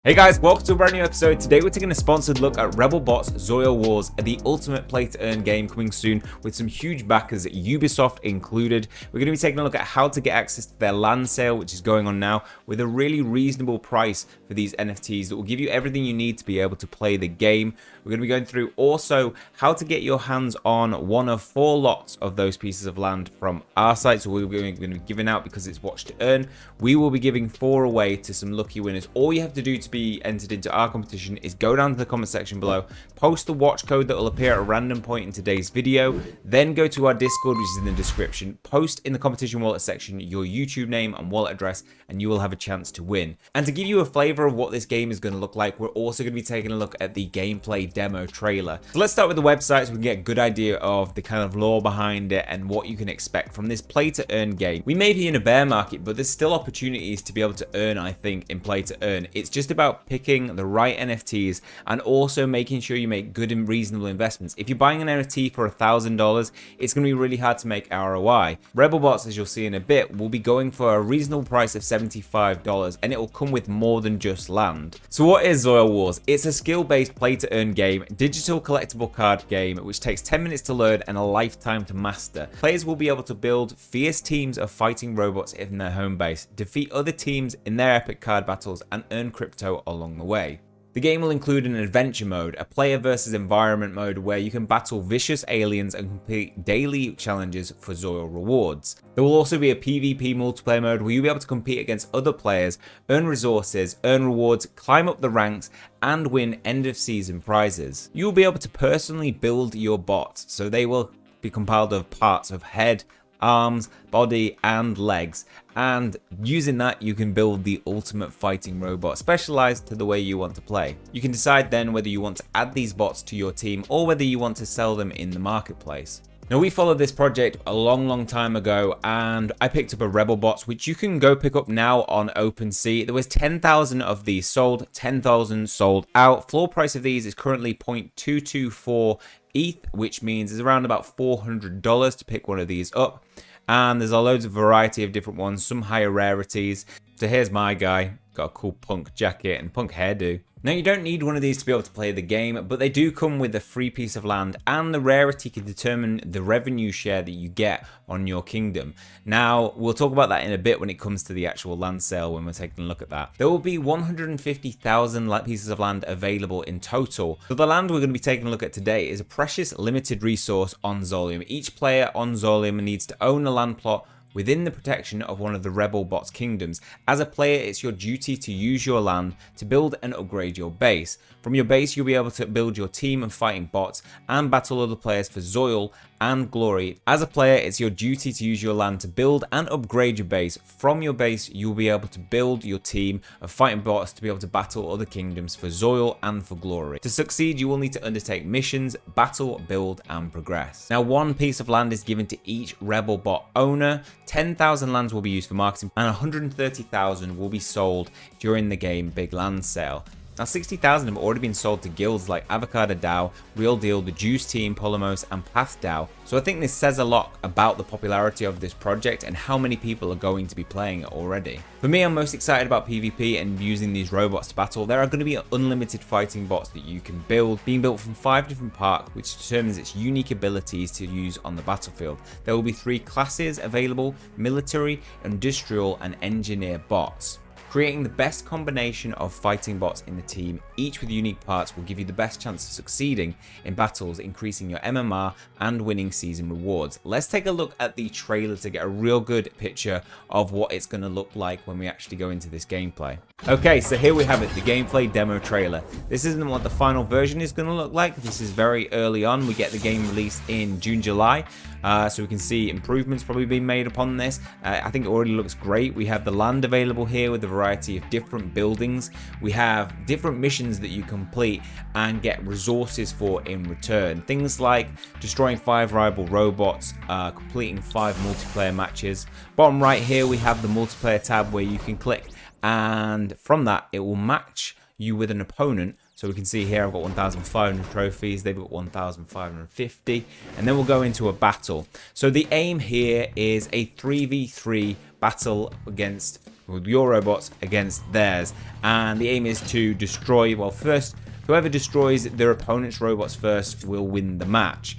Hey guys, welcome to a brand new episode. Today we're taking a sponsored look at REBELBOTS Zoil Wars, the ultimate play-to-earn game coming soon with some huge backers, Ubisoft included. We're going to be taking a look at how to get access to their land sale, which is going on now, with a really reasonable price for these NFTs that will give you everything you need to be able to play the game. We're going to be going through also how to get your hands on one of 4 lots of those pieces of land from our site. So we're going to be giving out, because it's watch to earn, we will be giving 4 away to some lucky winners. All you have to do to be entered into our competition is go down to the comment section below, post the watch code that will appear at a random point in today's video, then go to our Discord, which is in the description, post in the competition wallet section your YouTube name and wallet address, and you will have a chance to win. And to give you a flavor of what this game is going to look like, we're also going to be taking a look at the gameplay demo trailer. So let's start with the website so we can get a good idea of the kind of lore behind it and what you can expect from this play to earn game. We may be in a bear market, but there's still opportunities to be able to earn, I think, in play to earn. It's just about picking the right NFTs and also making sure you make good and reasonable investments. If you're buying an NFT for $1,000, it's going to be really hard to make ROI. REBELBOTS, as you'll see in a bit, will be going for a reasonable price of $75, and it will come with more than just land. So what is Zoil Wars? It's a skill-based play-to-earn game, digital collectible card game, which takes 10 minutes to learn and a lifetime to master. Players will be able to build fierce teams of fighting robots in their home base, defeat other teams in their epic card battles, and earn crypto along the way. The game will include an adventure mode, a player versus environment mode where you can battle vicious aliens and complete daily challenges for Zoil rewards. There will also be a PvP multiplayer mode where you'll be able to compete against other players, earn resources, earn rewards, climb up the ranks, and win end of season prizes. You'll be able to personally build your bots, so they will be compiled of parts of head, arms, body, and legs, and using that you can build the ultimate fighting robot specialized to the way you want to play. You can decide then whether you want to add these bots to your team or whether you want to sell them in the marketplace. Now, we followed this project a long time ago, and I picked up a REBELBOTS, which you can go pick up now on OpenSea. There was 10,000 of these sold, 10,000 sold out. Floor price of these is currently 0.224 ETH, which means it's around about $400 to pick one of these up. And there's a loads of variety of different ones, some higher rarities. So here's my guy, got a cool punk jacket and punk hairdo. Now, you don't need one of these to be able to play the game, but they do come with a free piece of land, and the rarity can determine the revenue share that you get on your kingdom. Now, we'll talk about that in a bit when it comes to the actual land sale when we're taking a look at that. There will be 150,000 pieces of land available in total. So the land we're going to be taking a look at today is a precious limited resource on Zolium. Each player on Zolium needs to own a land plot within the protection of one of the REBELBOTS kingdoms. As a player, it's your duty to use your land to build and upgrade your base. From your base, you'll be able to build your team of fighting bots and battle other players for Zoil and glory. As a player, it's your duty to use your land to build and upgrade your base. From your base, you'll be able to build your team of fighting bots to be able to battle other kingdoms for Zoil and for glory. To succeed, you will need to undertake missions, battle, build, and progress. Now, 1 piece of land is given to each REBELBOT owner. 10,000 lands will be used for marketing, and 130,000 will be sold during the game big land sale. Now, 60,000 have already been sold to guilds like Avocado DAO, Real Deal, the Juice Team, Polymos, and Path DAO. So I think this says a lot about the popularity of this project and how many people are going to be playing it already. For me, I'm most excited about PvP and using these robots to battle. There are going to be unlimited fighting bots that you can build, being built from 5 different parts, which determines its unique abilities to use on the battlefield. There will be 3 classes available: military, industrial, and engineer bots. Creating the best combination of fighting bots in the team, each with unique parts, will give you the best chance of succeeding in battles, increasing your MMR and winning season rewards. Let's take a look at the trailer to get a real good picture of what it's going to look like when we actually go into this gameplay. Okay, so here we have it, the gameplay demo trailer. This isn't what the final version is going to look like. This is very early on. We get the game released in June, July. So we can see improvements probably being made upon this. I think it already looks great. We have the land available here with a variety of different buildings. We have different missions that you complete and get resources for in return. Things like destroying 5 rival robots, completing 5 multiplayer matches. Bottom right here we have the multiplayer tab where you can click, and from that it will match you with an opponent. So we can see here I've got 1,500 trophies, they've got 1,550, and then we'll go into a battle. So the aim here is a 3v3 battle against with your robots against theirs, and the aim is to destroy, well, first whoever destroys their opponent's robots first will win the match.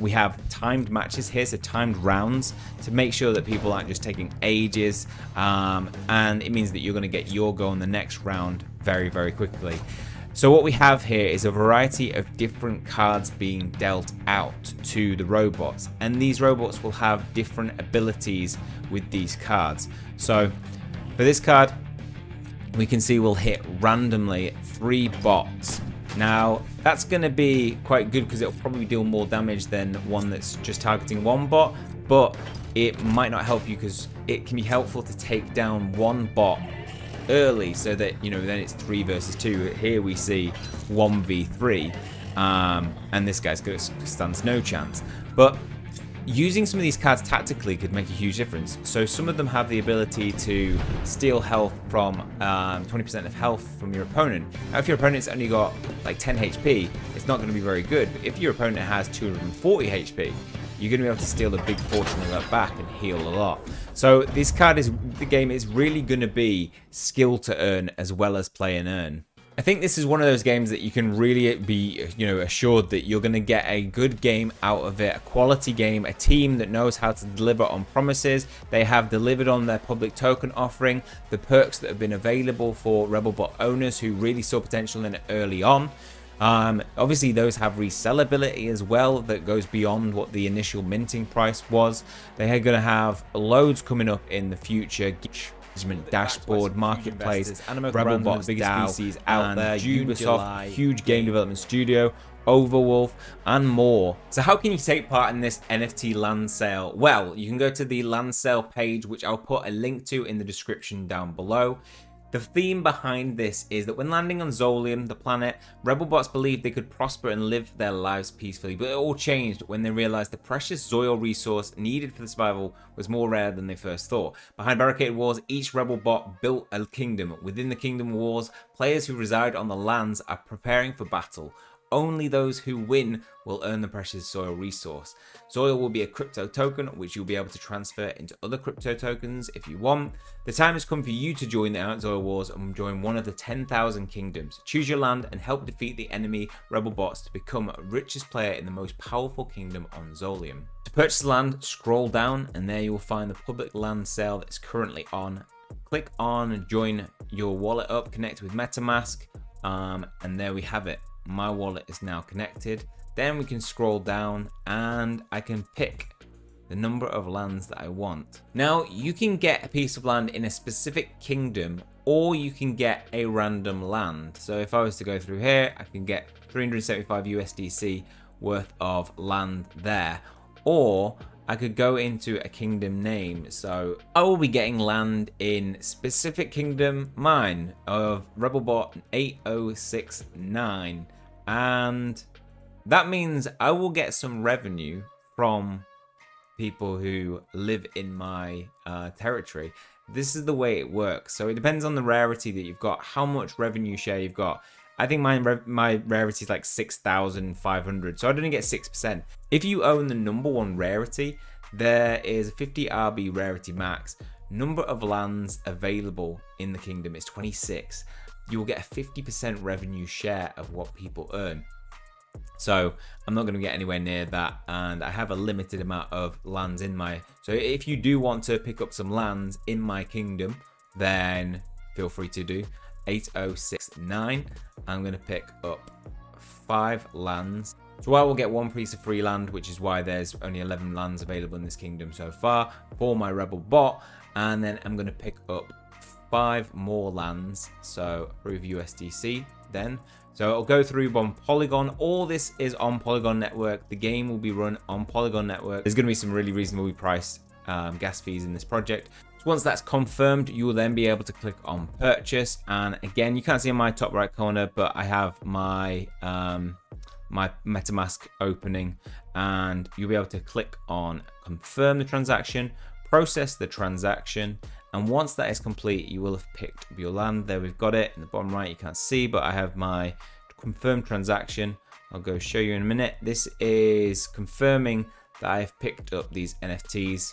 We have timed matches here, so timed rounds, to make sure that people aren't just taking ages, and it means that you're going to get your go on the next round very, very quickly. So what we have here is a variety of different cards being dealt out to the robots, and these robots will have different abilities with these cards. So for this card, we can see we'll hit randomly 3 bots. Now that's going to be quite good because it'll probably deal more damage than one that's just targeting one bot, but it might not help you because it can be helpful to take down one bot early so that, you know, then it's 3 versus 2. Here we see 1v3, and this guy's stands no chance. But using some of these cards tactically could make a huge difference. So some of them have the ability to steal health from 20% of health from your opponent. Now if your opponent's only got like 10 HP, it's not going to be very good. But if your opponent has 240 HP, you're going to be able to steal a big portion of that back and heal a lot. So this card is, the game is really going to be skill to earn as well as play and earn. I think this is one of those games that you can really be, you know, assured that you're going to get a good game out of it, a quality game, a team that knows how to deliver on promises. They have delivered on their public token offering, the perks that have been available for REBELBOT owners who really saw potential in it early on. Obviously those have resellability as well that goes beyond what the initial minting price was. They are going to have loads coming up in the future. Dashboard, marketplace, REBELBOTS, biggest PCs out there, Ubisoft, huge game development studio, Overwolf, and more. So how can you take part in this NFT land sale? Well, you can go to the land sale page, which I'll put a link to in the description down below. The theme behind this is that when landing on Zolium, the planet, REBELBOTS believed they could prosper and live their lives peacefully, but it all changed when they realized the precious Zoil resource needed for the survival was more rare than they first thought. Behind barricaded walls, each REBELBOT built a kingdom. Within the kingdom walls, players who reside on the lands are preparing for battle. Only those who win will earn the precious Zoil resource. Zoil will be a crypto token, which you'll be able to transfer into other crypto tokens if you want. The time has come for you to join the Zoil Wars and join one of the 10,000 kingdoms. Choose your land and help defeat the enemy REBELBOTS to become richest player in the most powerful kingdom on Zolium. To purchase land, scroll down and there you will find the public land sale that's currently on. Click on and join your wallet up, connect with MetaMask, and there we have it. My wallet is now connected. Then we can scroll down and I can pick the number of lands that I want. Now you can get a piece of land in a specific kingdom or you can get a random land. So if I was to go through here, I can get 375 USDC worth of land there, or I could go into a kingdom name. So I will be getting land in specific kingdom, mine, of REBELBOT 8069. And that means I will get some revenue from people who live in my territory. This is the way it works. So it depends on the rarity that you've got, how much revenue share you've got. I think my rarity is like 6,500, so I'd only get 6%. If you own the #1 rarity, there is 50 RB rarity max. Number of lands available in the kingdom is 26. You will get a 50% revenue share of what people earn. So I'm not going to get anywhere near that, and I have a limited amount of lands in my... So if you do want to pick up some lands in my kingdom, then feel free to do. 8069. I'm going to pick up 5 lands. So I will get 1 piece of free land, which is why there's only 11 lands available in this kingdom so far for my REBELBOT. And then I'm going to pick up 5 more lands. So approve USDC then. So it'll go through on Polygon. All this is on Polygon Network. The game will be run on Polygon Network. There's going to be some really reasonably priced gas fees in this project. So once that's confirmed, you will then be able to click on purchase. And again, you can't see in my top right corner, but I have my my MetaMask opening, and you'll be able to click on confirm the transaction, process the transaction, and once that is complete, you will have picked up your land. There we've got it in the bottom right. You can't see, but I have my confirmed transaction. I'll go show you in a minute. This is confirming that I've picked up these NFTs.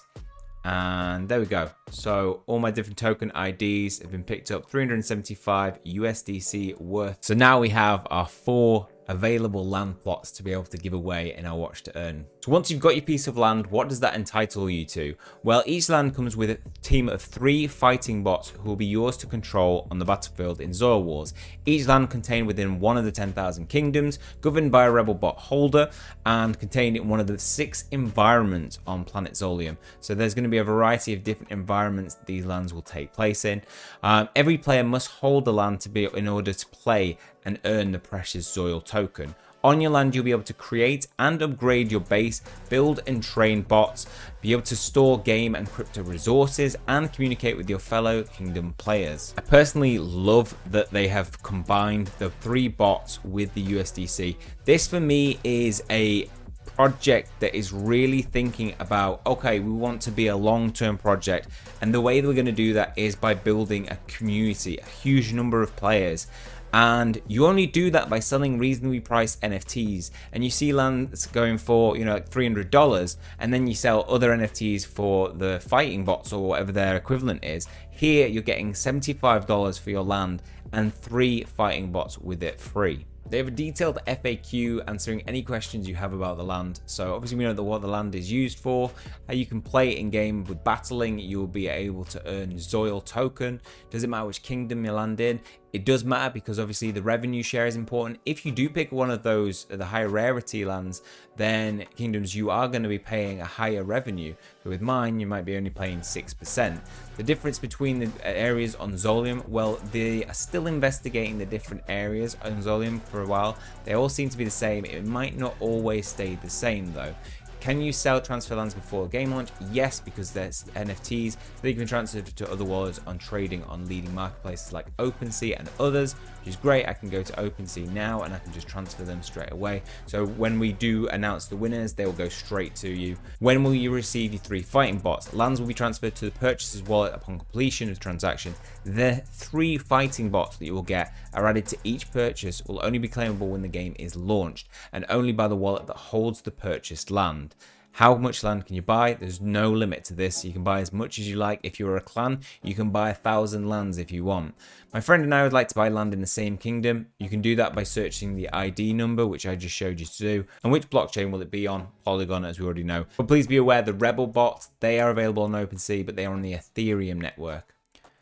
And there we go. So all my different token IDs have been picked up, 375 USDC worth. So now we have our 4 available land plots to be able to give away in our watch to earn. So once you've got your piece of land, what does that entitle you to? Well, each land comes with a team of 3 fighting bots who will be yours to control on the battlefield in Zoil Wars. Each land contained within one of the 10,000 kingdoms, governed by a rebel bot holder, and contained in one of the 6 environments on planet Zolium. So there's going to be a variety of different environments that these lands will take place in. Every player must hold the land in order to play and earn the precious Zoil token. On your land, you'll be able to create and upgrade your base, build and train bots, be able to store game and crypto resources, and communicate with your fellow kingdom players. I personally love that they have combined the 3 bots with the USDC. This for me is a project that is really thinking about, okay, we want to be a long-term project, and the way that we're going to do that is by building a community, a huge number of players. And you only do that by selling reasonably priced NFTs. And you see lands going for, like $300, and then you sell other NFTs for the fighting bots or whatever their equivalent is. Here you're getting $75 for your land and 3 fighting bots with it free. They have a detailed FAQ answering any questions you have about the land. So obviously we know what the land is used for, how you can play it in game with battling. You'll be able to earn Zoil token. Doesn't matter which kingdom you land in. It does matter because obviously the revenue share is important. If you do pick one of those, the higher rarity lands, then kingdoms, you are going to be paying a higher revenue. So with mine, you might be only paying 6%. The difference between the areas on Zolium, well, they are still investigating the different areas on Zolium for a while. They all seem to be the same. It might not always stay the same though. Can you sell transfer lands before game launch? Yes, because there's NFTs, so they can transfer to other wallets on trading on leading marketplaces like OpenSea and others, which is great. I can go to OpenSea now and I can just transfer them straight away. So when we do announce the winners, they will go straight to you. When will you receive your 3 fighting bots? Lands will be transferred to the purchaser's wallet upon completion of the transaction. The 3 fighting bots that you will get are added to each purchase, will only be claimable when the game is launched, and only by the wallet that holds the purchased land. How much land can you buy? There's no limit to this. You can buy as much as you like. If you're a clan, you can buy 1,000 lands if you want. My friend and I would like to buy land in the same kingdom. You can do that by searching the ID number, which I just showed you to do. And which blockchain will it be on? Polygon, as we already know. But please be aware, the REBELBOTS, they are available on OpenSea, but they are on the Ethereum network.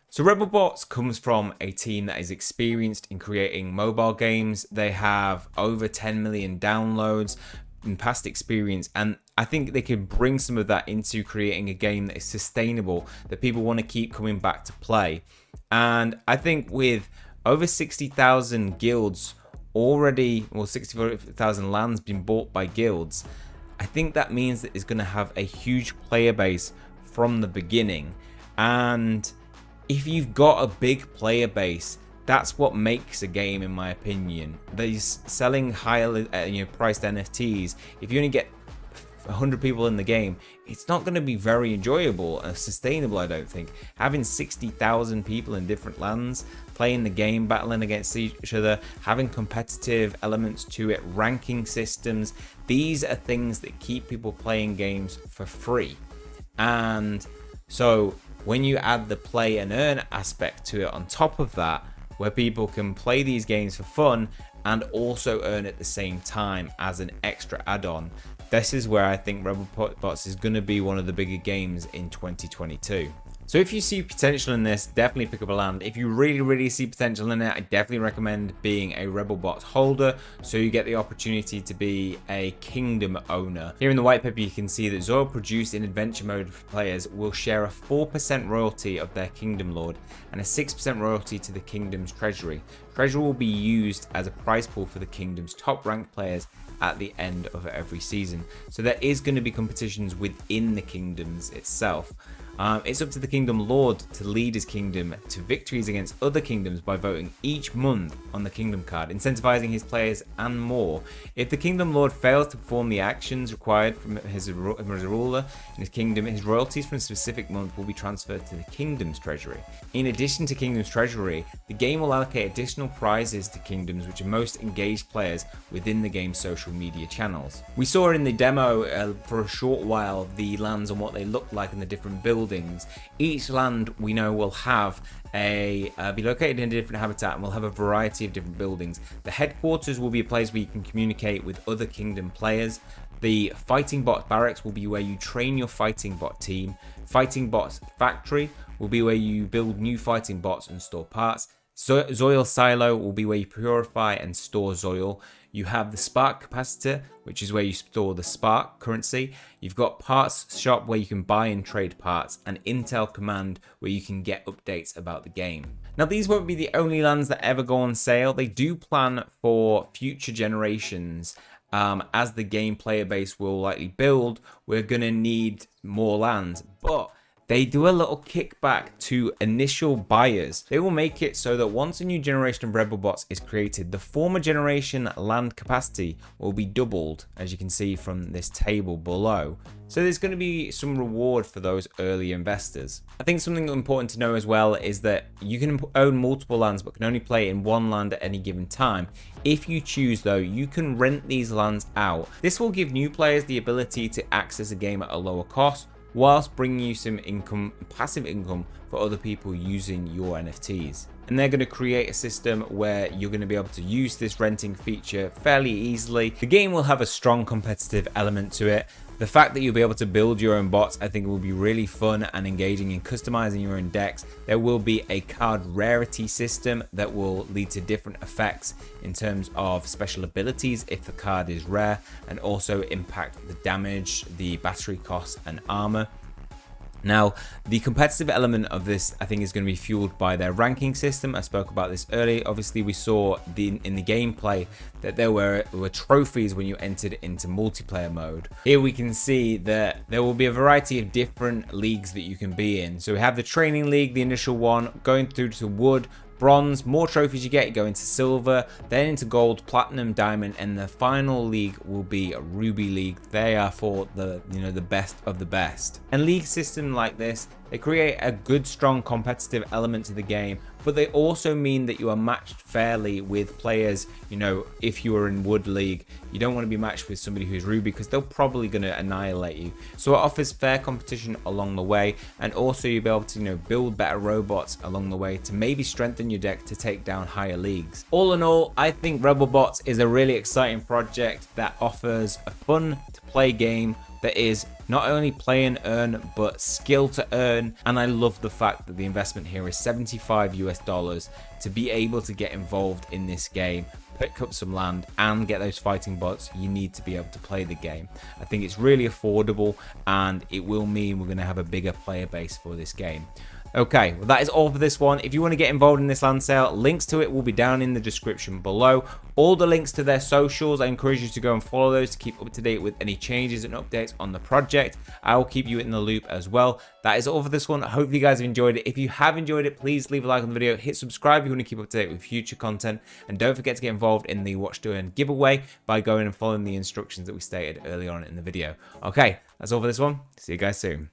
So REBELBOTS comes from a team that is experienced in creating mobile games. They have over 10 million downloads in past experience, and I think they could bring some of that into creating a game that is sustainable, that people want to keep coming back to play. And I think with over 60,000 guilds already, or 64,000 lands being bought by guilds, I think that means that it's going to have a huge player base from the beginning. And if you've got a big player base, that's what makes a game, in my opinion. These selling higher priced NFTs, if you only get 100 people in the game, it's not going to be very enjoyable and sustainable, I don't think. Having 60,000 people in different lands playing the game, battling against each other, having competitive elements to it, ranking systems, these are things that keep people playing games for free. And so when you add the play and earn aspect to it on top of that, where people can play these games for fun and also earn at the same time as an extra add-on, this is where I think REBELBOTS is going to be one of the bigger games in 2022. So if you see potential in this, definitely pick up a land. If you really see potential in it, I definitely recommend being a REBELBOTS holder, so you get the opportunity to be a kingdom owner. Here in the white paper, you can see that Zoil produced in adventure mode players will share a 4% royalty of their kingdom lord and a 6% royalty to the kingdom's treasury. Treasury will be used as a prize pool for the kingdom's top ranked players at the end of every season. So there is going to be competitions within the kingdoms itself. It's up to the Kingdom Lord to lead his kingdom to victories against other kingdoms by voting each month on the Kingdom card, incentivizing his players and more. If the Kingdom Lord fails to perform the actions required from his ruler in his kingdom, his royalties from a specific month will be transferred to the Kingdom's treasury. In addition to Kingdom's treasury, the game will allocate additional additional prizes to kingdoms which are most engaged players within the game's social media channels. We saw in the demo for a short while the lands and what they look like in the different buildings. Each land we know will have be located in a different habitat and will have a variety of different buildings. The headquarters will be a place where you can communicate with other kingdom players. The fighting bot barracks will be where you train your fighting bot team. Fighting bots factory will be where you build new fighting bots and store parts. Zoil silo will be where you purify and store Zoil. You have the spark capacitor, which is where you store the spark currency. You've got parts shop where you can buy and trade parts, and intel command where you can get updates about the game. Now, these won't be the only lands that ever go on sale. They do plan for future generations. As the game player base will likely build, we're going to need more lands, but they do a little kickback to initial buyers. They will make it so that once a new generation of REBELBOTS is created, the former generation land capacity will be doubled, as you can see from this table below. So there's going to be some reward for those early investors. I think something important to know as well is that you can own multiple lands but can only play in one land at any given time. If you choose though, you can rent these lands out. This will give new players the ability to access a game at a lower cost, whilst bringing you some income, passive income for other people using your NFTs. And they're going to create a system where you're going to be able to use this renting feature fairly easily. The game will have a strong competitive element to it. The fact that you'll be able to build your own bots, I think, will be really fun and engaging in customizing your own decks. There will be a card rarity system that will lead to different effects in terms of special abilities if the card is rare, and also impact the damage, the battery cost, and armor. Now, the competitive element of this, I think, is going to be fueled by their ranking system. I spoke about this earlier. Obviously, we saw in the gameplay that there were trophies when you entered into multiplayer mode. Here we can see that there will be a variety of different leagues that you can be in. So we have the training league, the initial one, going through to wood, bronze. More trophies you get, you go into silver, then into gold, platinum, diamond, and the final league will be a ruby league. They are for the best of the best. And league system like this, they create a good, strong competitive element to the game, but they also mean that you are matched fairly with players. If you are in wood league, you don't want to be matched with somebody who's ruby because they're probably going to annihilate you. So it offers fair competition along the way, and also you'll be able to build better robots along the way to maybe strengthen your deck to take down higher leagues. All in all, I think REBELBOTS is a really exciting project that offers a fun to play game that is not only play and earn, but skill to earn. And I love the fact that the investment here is $75 US to be able to get involved in this game, pick up some land, and get those fighting bots. You need to be able to play the game. I think it's really affordable, and it will mean we're going to have a bigger player base for this game. Okay, well, that is all for this one. If you want to get involved in this land sale, links to it will be down in the description below. All the links to their socials, I encourage you to go and follow those to keep up to date with any changes and updates on the project. I will keep you in the loop as well. That is all for this one. I hope you guys have enjoyed it. If you have enjoyed it, please leave a like on the video, hit subscribe if you want to keep up to date with future content, and don't forget to get involved in the Watch to Earn giveaway by going and following the instructions that we stated early on in the video. Okay, that's all for this one. See you guys soon.